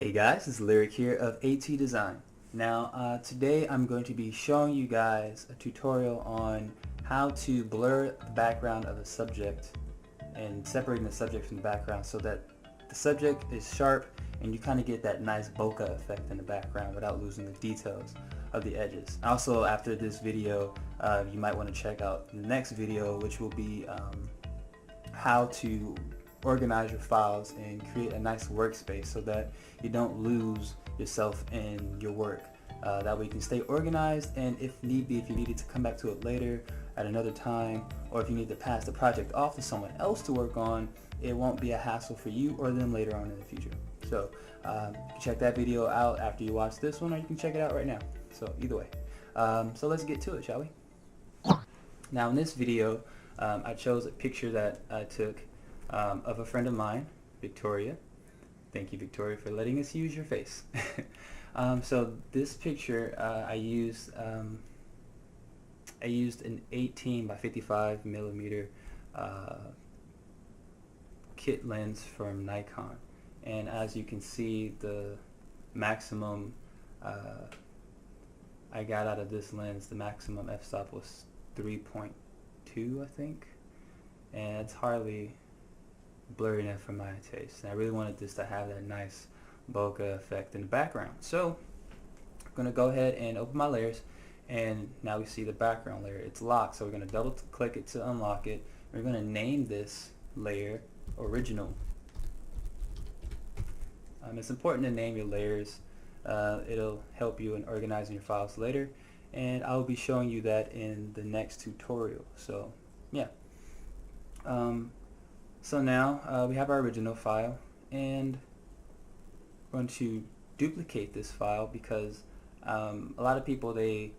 Hey guys, it's Lyric here of AT Design. Now, today I'm going to be showing you guys a tutorial on how to blur the background of a subject and separating the subject from the background so that the subject is sharp and you kind of get that nice bokeh effect in the background without losing the details of the edges. Also, after this video, you might want to check out the next video, which will be how to organize your files and create a nice workspace so that you don't lose yourself in your work. That way you can stay organized, and if need be, if you needed to come back to it later at another time, or if you need to pass the project off to someone else to work on, it won't be a hassle for you or them later on in the future. So you can check that video out after you watch this one, or you can check it out right now. So either way. So let's get to it, shall we? Now in this video, I chose a picture that I took of a friend of mine, Victoria. Thank you, Victoria, for letting us use your face. So this picture, I used an 18 by 55 millimeter kit lens from Nikon, and as you can see, the maximum I got out of this lens, the maximum f-stop was 3.2, I think, and it's hardly blurry enough for my taste. And I really wanted this to have that nice bokeh effect in the background. So I'm going to go ahead and open my layers, and now we see the background layer. It's locked, so we're going to double click it to unlock it. We're going to name this layer Original. It's important to name your layers. It'll help you in organizing your files later, and I'll be showing you that in the next tutorial. So yeah. So now we have our original file, and we're going to duplicate this file because a lot of people, they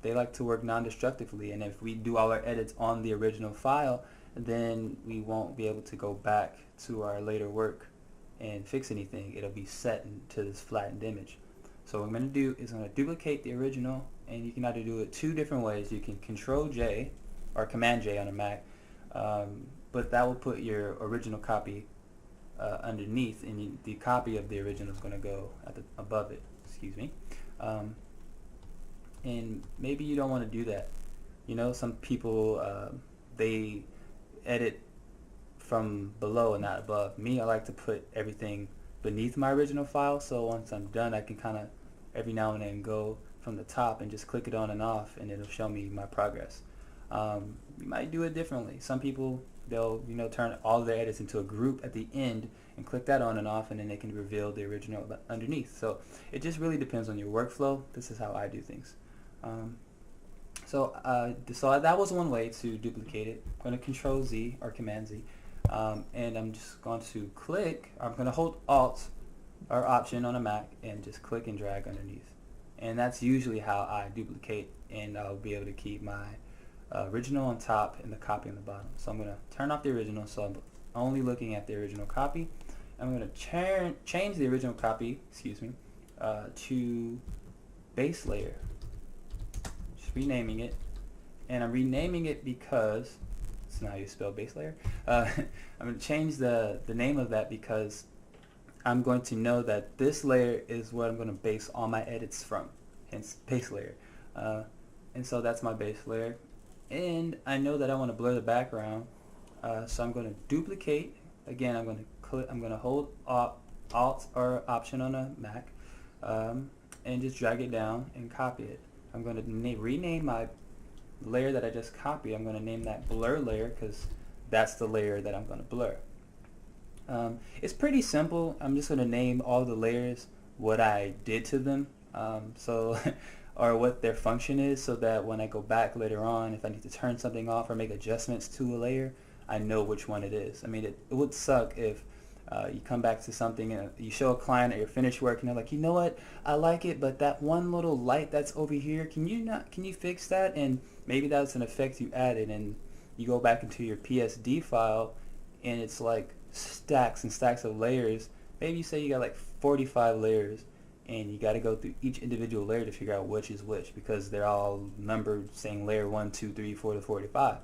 like to work non-destructively, and if we do all our edits on the original file, then we won't be able to go back to our later work and fix anything. It'll be set into this flattened image. So what I'm going to do is I'm going to duplicate the original, and you can either do it two different ways. You can Control J or Command J on a Mac, but that will put your original copy underneath, and the copy of the original is going to go at above it. Excuse me. And maybe you don't want to do that. You know, some people they edit from below and not above. Me, I like to put everything beneath my original file, so once I'm done, I can kind of every now and then go from the top and just click it on and off, and it'll show me my progress. You might do it differently. Some people, they'll turn all of their edits into a group at the end and click that on and off, and then they can reveal the original underneath. So it just really depends on your workflow. This is how I do things. So that was one way to duplicate it. I'm going to Control Z or Command Z, and I'm just going to click. I'm going to hold Alt or Option on a Mac and just click and drag underneath. And that's usually how I duplicate, and I'll be able to keep my original on top and the copy on the bottom. So I'm going to turn off the original, so I'm only looking at the original copy. I'm going to change the original copy, to base layer. Just renaming it, and I'm renaming it because it's not how you spell base layer. I'm going to change the name of that because I'm going to know that this layer is what I'm going to base all my edits from, hence base layer. And so that's my base layer. And I know that I want to blur the background, so I'm going to duplicate. Again, I'm going to hold Alt or Option on a Mac, and just drag it down and copy it. I'm going to rename my layer that I just copied. I'm going to name that Blur layer because that's the layer that I'm going to blur. It's pretty simple. I'm just going to name all the layers what I did to them, or what their function is, so that when I go back later on, if I need to turn something off or make adjustments to a layer, I know which one it is. I mean, it would suck if you come back to something and you show a client at your finished work and they're like, you know what, I like it, but that one little light that's over here, can you fix that? And maybe that's an effect you added, and you go back into your PSD file and it's like stacks and stacks of layers. Maybe you say you got like 45 layers, and you got to go through each individual layer to figure out which is which, because they're all numbered saying layer 1, 2, 3, 4 to 45.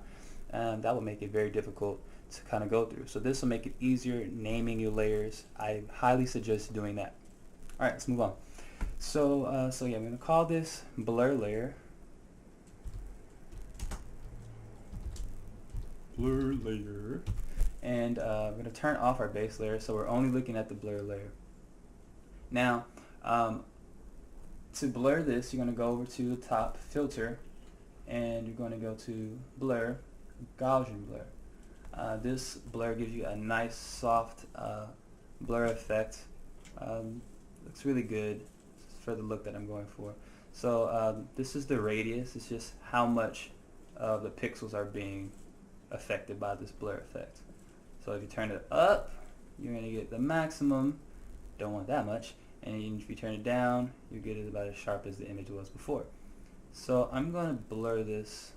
That would make it very difficult to kind of go through. So this will make it easier naming your layers. I highly suggest doing that. All right, let's move on. So yeah, I'm going to call this blur layer. Blur layer. And I'm going to turn off our base layer, so we're only looking at the blur layer. Now, to blur this, you're going to go over to the top, filter, and you're going to go to blur, Gaussian blur. This blur gives you a nice soft blur effect. Looks really good for the look that I'm going for. So this is the radius. It's just how much of the pixels are being affected by this blur effect. So if you turn it up, you're going to get the maximum. Don't want that much. And if you turn it down, you get it about as sharp as the image was before. So I'm going to blur this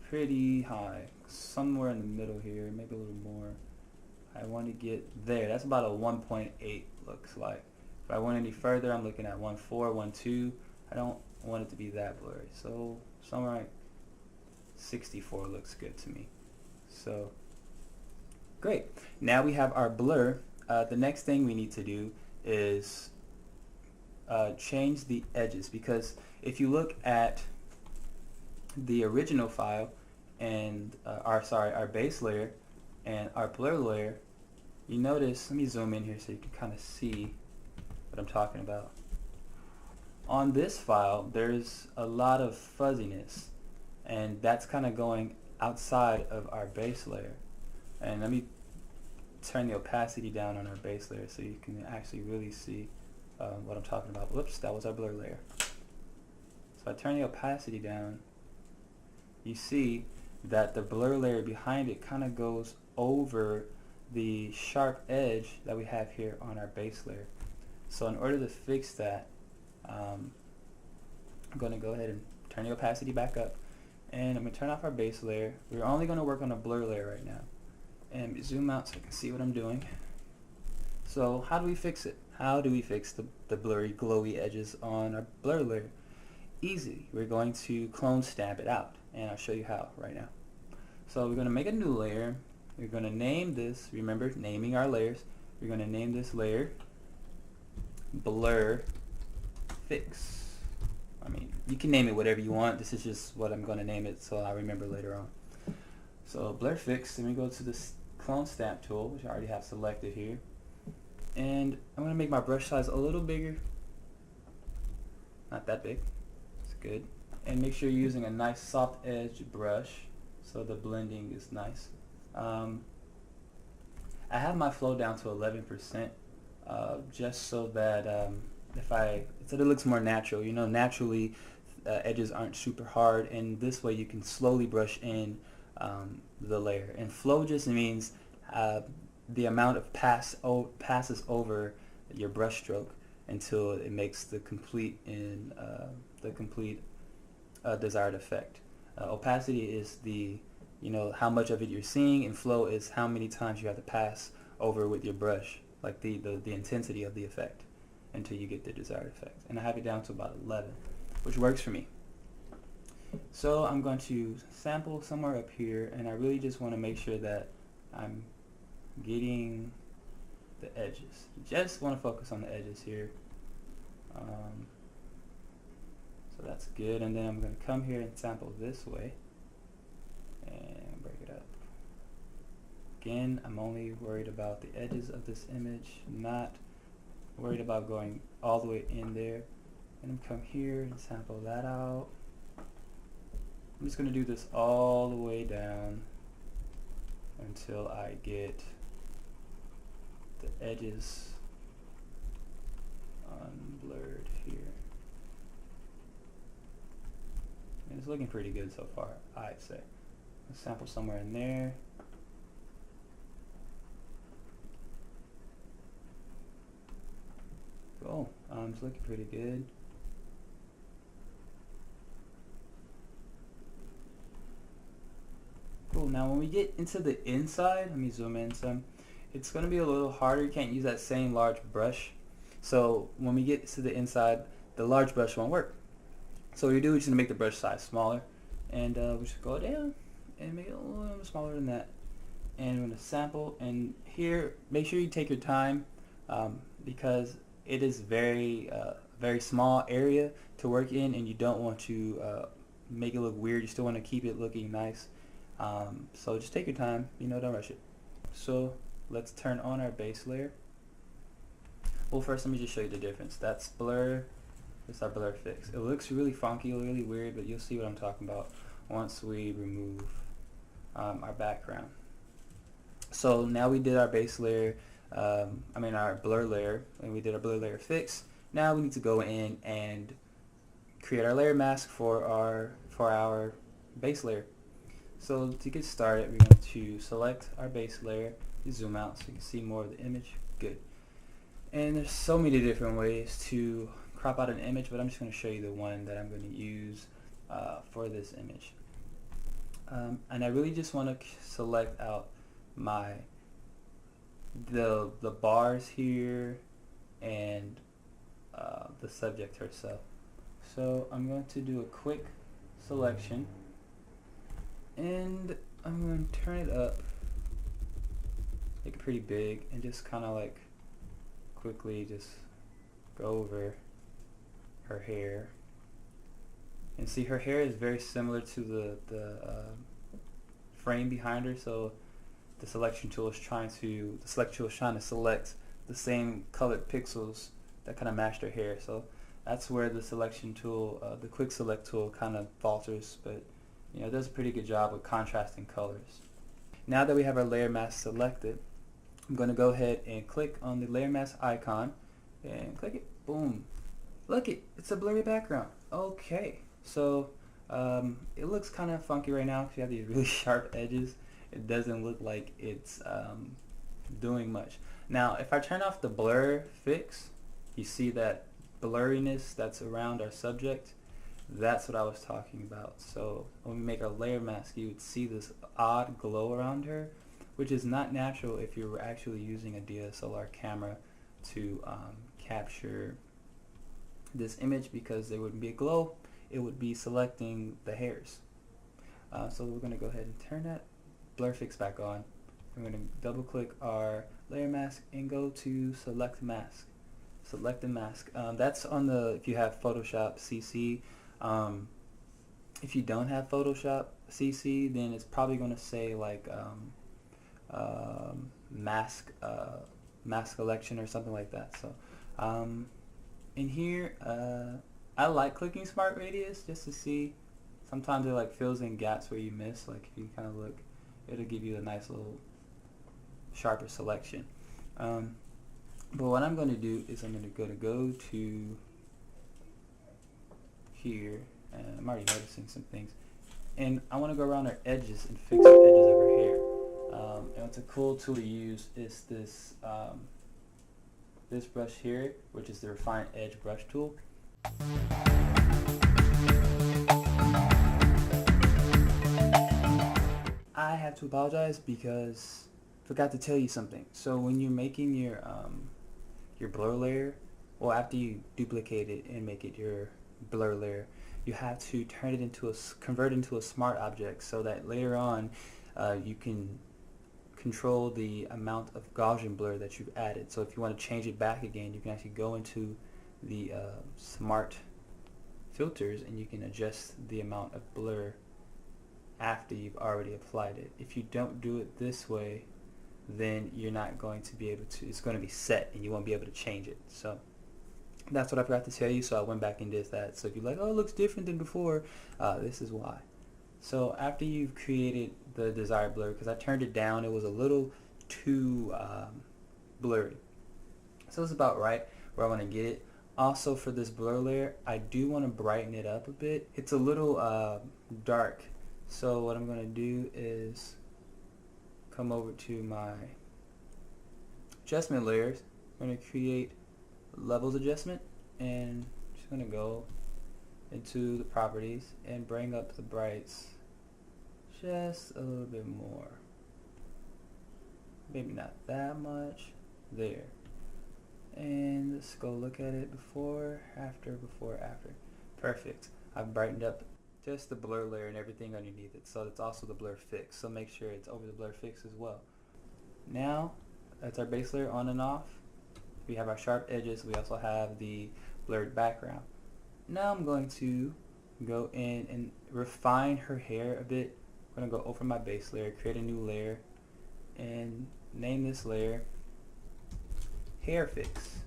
pretty high, somewhere in the middle here, maybe a little more. I want to get there. That's about a 1.8 looks like. If I went any further, I'm looking at 1.4, 1.2. I don't want it to be that blurry. So somewhere like 64 looks good to me. So great. Now we have our blur. The next thing we need to do is change the edges, because if you look at the original file and our base layer and our blur layer, you notice, let me zoom in here so you can kind of see what I'm talking about. On this file, there's a lot of fuzziness, and that's kind of going outside of our base layer. And let me turn the opacity down on our base layer so you can actually really see what I'm talking about. Whoops, that was our blur layer. So I turn the opacity down, you see that the blur layer behind it kind of goes over the sharp edge that we have here on our base layer. So in order to fix that, I'm going to go ahead and turn the opacity back up, and I'm going to turn off our base layer. We're only going to work on a blur layer right now. And zoom out so I can see what I'm doing. So how do we fix it? How do we fix the blurry, glowy edges on our blur layer? Easy. We're going to clone stamp it out, and I'll show you how right now. So we're going to make a new layer. We're going to name this, remember naming our layers. We're going to name this layer Blur Fix. I mean, you can name it whatever you want. This is just what I'm going to name it so I'll remember later on. So Blur Fix, then we go to this clone stamp tool, which I already have selected here. And I'm going to make my brush size a little bigger. Not that big. It's good. And make sure you're using a nice soft edge brush so the blending is nice. I have my flow down to 11% just so that so that it looks more natural. You know, naturally edges aren't super hard, and this way you can slowly brush in the layer. And flow just means the amount of passes over your brush stroke until it makes the complete desired effect. Opacity is how much of it you're seeing, and flow is how many times you have to pass over with your brush, like the intensity of the effect, until you get the desired effect. And I have it down to about 11, which works for me. So I'm going to sample somewhere up here, and I really just want to make sure that I'm getting the edges. Just want to focus on the edges here. So that's good, and then I'm going to come here and sample this way and break it up. Again, I'm only worried about the edges of this image, not worried about going all the way in there. And I'm come here and sample that out. I'm just going to do this all the way down until I get the edges unblurred here. And it's looking pretty good so far, I'd say. Let's sample somewhere in there. Cool. It's looking pretty good. Cool. Now when we get into the inside, let me zoom in some. It's going to be a little harder. You can't use that same large brush. So when we get to the inside, the large brush won't work. So what you do is just make the brush size smaller, and we just go down and make it a little smaller than that. and I'm going to sample. And here, make sure you take your time because it is very small area to work in, and you don't want to make it look weird. You still want to keep it looking nice. So just take your time, don't rush it. So let's turn on our base layer. Well, first let me just show you the difference. That's blur, that's our blur fix. It looks really funky, really weird, but you'll see what I'm talking about once we remove our background. So now we did our base layer, our blur layer, and we did our blur layer fix. Now we need to go in and create our layer mask for our base layer. So to get started, we're going to select our base layer, zoom out so you can see more of the image. Good. And there's so many different ways to crop out an image, but I'm just going to show you the one that I'm going to use for this image. And I really just want to select out the bars here and the subject herself. So I'm going to do a quick selection, and I'm going to turn it up, make it pretty big, and just kind of like quickly just go over her hair. And see, her hair is very similar to the frame behind her, so the selection tool is trying to select the same colored pixels that kind of matched her hair. So that's where the selection tool, the quick select tool, kind of falters, but it does a pretty good job with contrasting colors. Now that we have our layer mask selected, I'm going to go ahead and click on the layer mask icon and click it. Boom. Look it's a blurry background. Okay, so it looks kind of funky right now because you have these really sharp edges. It doesn't look like it's doing much. Now if I turn off the blur fix, you see that blurriness that's around our subject. That's what I was talking about. So when we make our layer mask, you would see this odd glow around her, which is not natural if you're actually using a DSLR camera to capture this image, because there wouldn't be a glow. It would be selecting the hairs. So we're going to go ahead and turn that blur fix back on. We're going to double click our layer mask and go to select mask. Select the mask. That's on if you have Photoshop CC. If you don't have Photoshop CC, then it's probably going to say like mask selection or something like that. So in here, I like clicking smart radius just to see. Sometimes it like fills in gaps where you miss. Like if you kind of look, it'll give you a nice little sharper selection. But what I'm going to do is I'm going to go to here, and I'm already noticing some things, and I want to go around her edges and fix the edges of her hair. And what's a cool tool to use is this this brush here, which is the Refine Edge brush tool. I have to apologize because I forgot to tell you something. So when you're making your blur layer, well, after you duplicate it and make it your blur layer, you have to turn it convert it into a smart object, so that later on you can control the amount of Gaussian blur that you've added. So if you want to change it back again, you can actually go into the smart filters and you can adjust the amount of blur after you've already applied it. If you don't do it this way, then you're not going to be able to, it's going to be set and you won't be able to change it. So that's what I forgot to tell you, so I went back and did that. So if you're like, oh, it looks different than before, this is why. So after you've created the desired blur, because I turned it down, it was a little too blurry. So it's about right where I want to get it. Also for this blur layer, I do want to brighten it up a bit. It's a little dark. So what I'm going to do is come over to my adjustment layers. I'm going to create levels adjustment, and I'm just going to go into the properties and bring up the brights just a little bit more. Maybe not that much. There. And let's go look at it before, after. Perfect. I've brightened up just the blur layer and everything underneath it. So it's also the blur fix. So make sure it's over the blur fix as well. Now that's our base layer on and off. We have our sharp edges. We also have the blurred background. Now I'm going to go in and refine her hair a bit. I'm going to go over my base layer, create a new layer, and name this layer Hair Fix.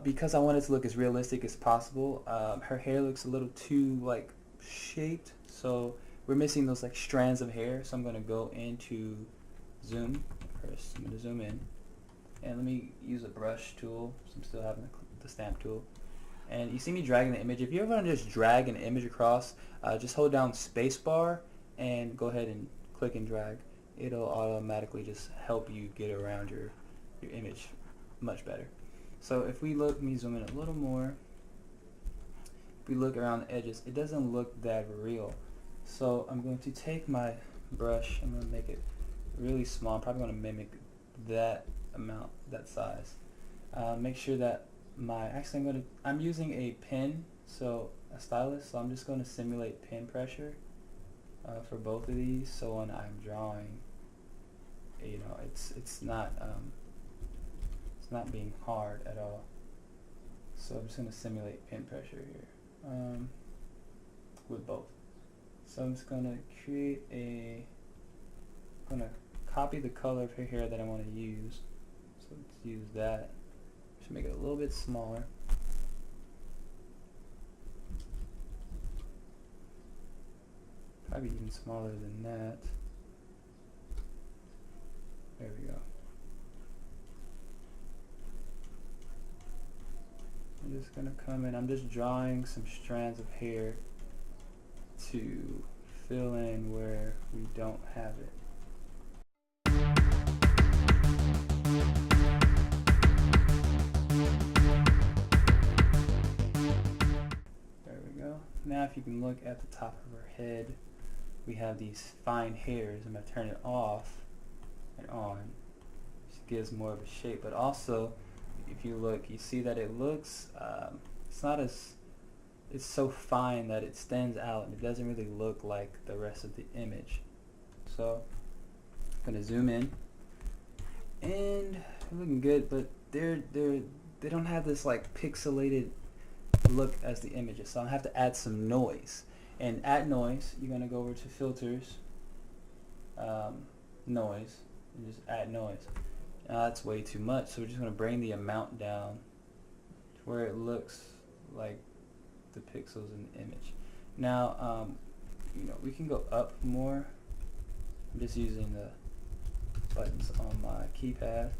Because I want it to look as realistic as possible, her hair looks a little too like shaped, so we're missing those like strands of hair. So I'm going to go into zoom first. I'm going to zoom in, and let me use a brush tool. So I'm still having the stamp tool, and you see me dragging the image. If you ever want to just drag an image across, just hold down spacebar and go ahead and click and drag. It'll automatically just help you get around your image much better. So if we look, let me zoom in a little more. If we look around the edges, it doesn't look that real. So I'm going to take my brush, I'm going to make it really small. I'm probably going to mimic that amount, that size. Make sure that I'm using a pen, so a stylus, so I'm just going to simulate pen pressure for both of these. So when I'm drawing, you know, it's not being hard at all. So I'm just going to simulate pin pressure here with both. So I'm just going to copy the color of her hair that I want to use. So let's use that. Should make it a little bit smaller. Probably even smaller than that. There we go. I'm just going to come in, I'm just drawing some strands of hair to fill in where we don't have it. There we go. Now if you can look at the top of her head, we have these fine hairs. I'm going to turn it off and on. It gives more of a shape, but also if you look, you see that it looks, it's so fine that it stands out and it doesn't really look like the rest of the image. So I'm going to zoom in, and they're looking good, but they don't have this like pixelated look as the images. So I have to add some noise. And add noise, you're going to go over to filters, noise, and just add noise. That's way too much, so we're just going to bring the amount down to where it looks like the pixels in the image. Now, you know, we can go up more. I'm just using the buttons on my keypad.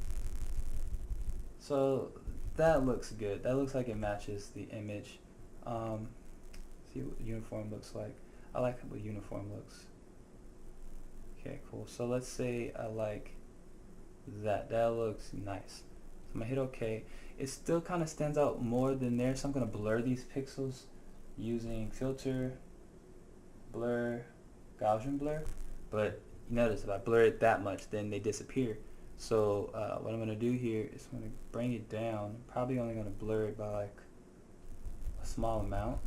So that looks good. That looks like it matches the image. See what uniform looks like. I like how the uniform looks. Okay, cool. So let's say I like that. That looks nice. So I'm gonna hit OK. It still kind of stands out more than there, so I'm gonna blur these pixels using filter, blur, Gaussian blur. But you notice if I blur it that much, then they disappear. So what I'm gonna do here is I'm gonna bring it down. I'm probably only gonna blur it by like a small amount.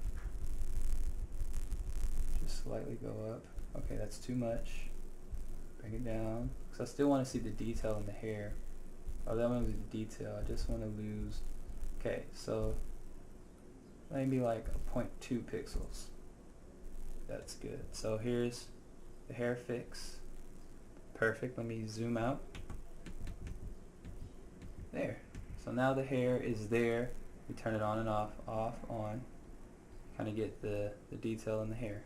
Just slightly go up. Okay, that's too much. Bring it down, because I still want to see the detail in the hair. Oh, that one was the detail. I just want to lose. Okay, so maybe like a 0.2 pixels. That's good. So here's the hair fix. Perfect. Let me zoom out. There. So now the hair is there. We turn it on and off, on. Kind of get the detail in the hair.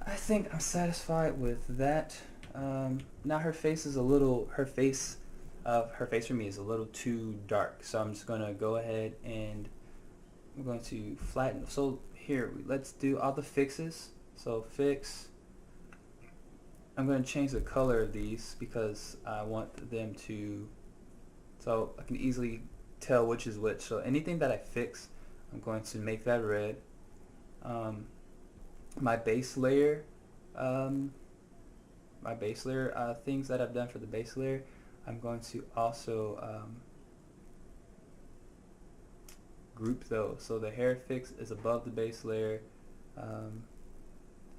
I think I'm satisfied with that. Now her face is a little, her face for me is a little too dark. So I'm just gonna go ahead and I'm going to flatten. So here, let's do all the fixes. So fix. I'm going to change the color of these because I want them to, so I can easily tell which is which. So anything that I fix, I'm going to make that red. My base layer, things that I've done for the base layer, I'm going to also group those. So the hair fix is above the base layer.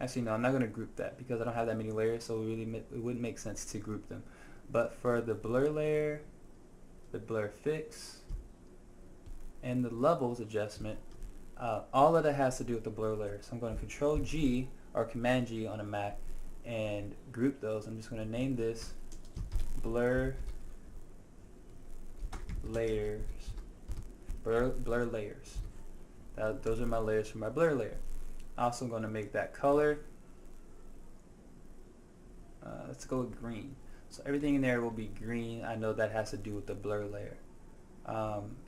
Actually, no, I'm not going to group that because I don't have that many layers, so it wouldn't make sense to group them. But for the blur layer, the blur fix, and the levels adjustment, all of that has to do with the blur layer. So I'm going to Control G or Command G on a Mac and group those. I'm just going to name this blur layers. Blur layers. Those are my layers for my blur layer. Also, I'm going to make that color. Let's go with green. So everything in there will be green. I know that has to do with the blur layer.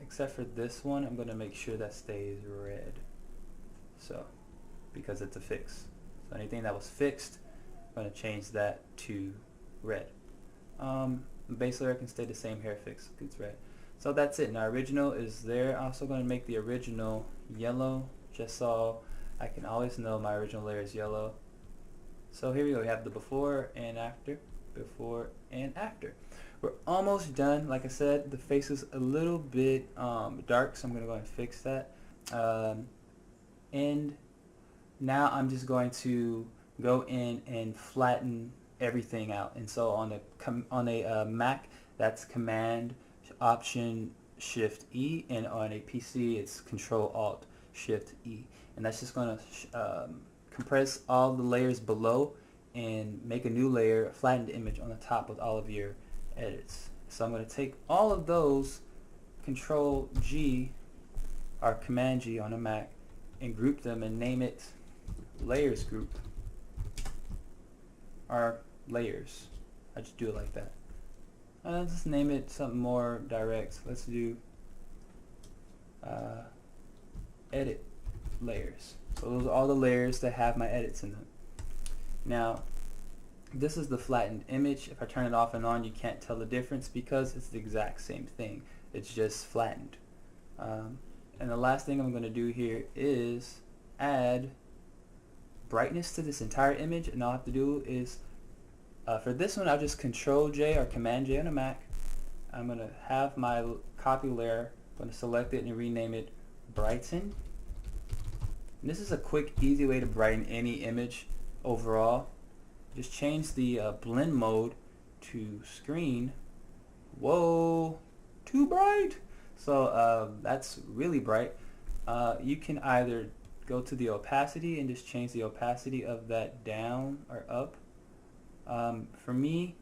Except for this one, I'm going to make sure that stays red. So, because it's a fix. So anything that was fixed, I'm going to change that to red. Base layer can stay the same, hair fix, it's red. So that's it. Now original is there. I'm also going to make the original yellow, just so I can always know my original layer is yellow. So here we go. We have the before and after. Before and after. We're almost done. Like I said, the face is a little bit dark, so I'm going to go ahead and fix that. And now I'm just going to go in and flatten everything out. And so on a Mac, that's Command Option Shift E, and on a PC it's Control Alt Shift E, and that's just going to compress all the layers below and make a new layer, a flattened image on the top with all of your edits. So I'm going to take all of those, Control G or Command G on a Mac, and group them and name it Layers Group or Layers. I just do it like that. Let's just name it something more direct. Let's do Edit Layers. So those are all the layers that have my edits in them. Now, this is the flattened image. If I turn it off and on, you can't tell the difference because it's the exact same thing. It's just flattened. And the last thing I'm going to do here is add brightness to this entire image, and all I have to do is for this one, I'll just Control J or Command J on a Mac. I'm going to have my copy layer. I'm going to select it and rename it Brighten. And this is a quick, easy way to brighten any image overall. Just change the blend mode to screen. Whoa, too bright. So that's really bright. You can either go to the opacity and just change the opacity of that down or up. For me,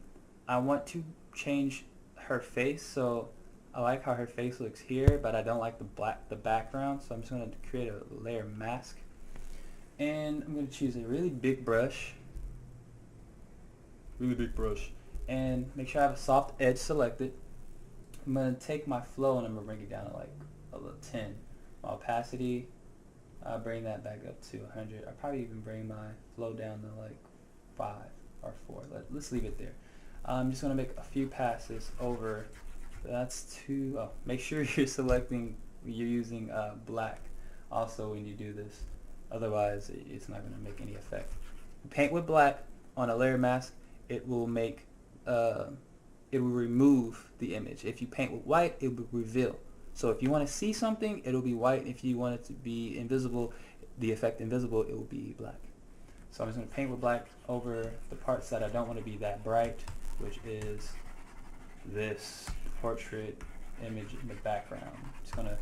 I want to change her face, so I like how her face looks here, but I don't like the background, so I'm just going to create a layer mask. And I'm going to choose a really big brush, and make sure I have a soft edge selected. I'm going to take my flow and I'm going to bring it down to like a little 10. My opacity, I'll bring that back up to 100. I'll probably even bring my flow down to like 5 or 4. Let's leave it there. I'm just going to make a few passes over. That's two. Oh, make sure you're using black also when you do this. Otherwise, it's not going to make any effect. Paint with black on a layer mask, it will make it will remove the image. If you paint with white, it will reveal. So if you want to see something, it'll be white. If you want it to be invisible, the effect invisible, it will be black. So I'm just going to paint with black over the parts that I don't want to be that bright, which is this portrait image in the background. I'm just going to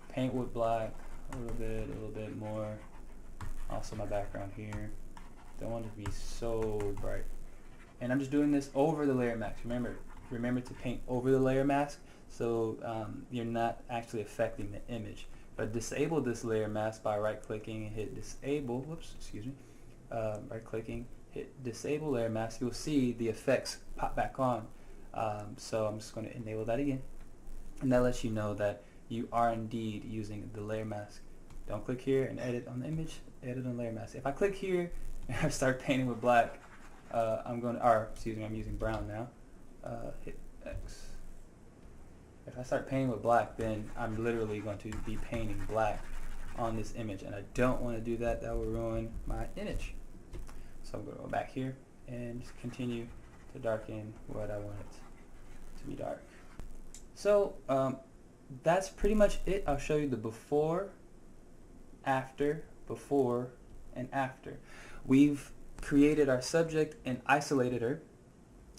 paint with black a little bit more. Also my background here. Don't want it to be so bright. And I'm just doing this over the layer mask. Remember to paint over the layer mask so you're not actually affecting the image. But disable this layer mask by right-clicking and hit disable. Whoops, excuse me. Right-clicking, hit disable layer mask. You'll see the effects pop back on. So I'm just going to enable that again, and that lets you know that you are indeed using the layer mask. Don't click here and edit on the image. Edit on layer mask. If I click here and I start painting with black, I'm using brown now. Hit X. If I start painting with black, then I'm literally going to be painting black on this image, and I don't want to do that. That will ruin my image. So I'm going to go back here and just continue to darken what I want it to be dark. So that's pretty much it. I'll show you the before, after, before, and after. We've created our subject and isolated her.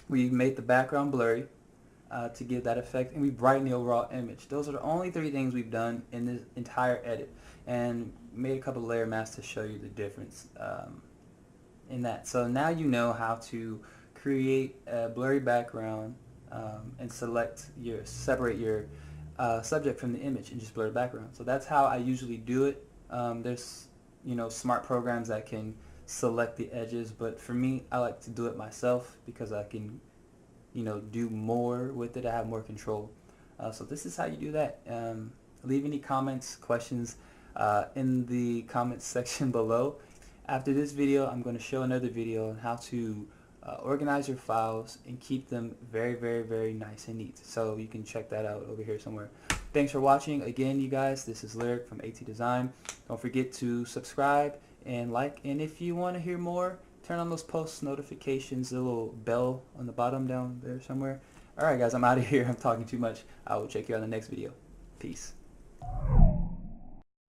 We've made the background blurry to give that effect, and we brightened the overall image. Those are the only three things we've done in this entire edit, and made a couple layer masks to show you the difference in that. So now you know how to create a blurry background and separate your subject from the image and just blur the background. So that's how I usually do it. There's smart programs that can select the edges, but for me, I like to do it myself because I can do more with it. I have more control. So this is how you do that. Leave any comments, questions in the comments section below. After this video, I'm going to show another video on how to organize your files and keep them very, very, very nice and neat. So you can check that out over here somewhere. Thanks for watching. Again, you guys, this is Lyric from AT Design. Don't forget to subscribe and like. And if you want to hear more, turn on those post notifications, the little bell on the bottom down there somewhere. Alright guys, I'm out of here. I'm talking too much. I will check you on the next video. Peace.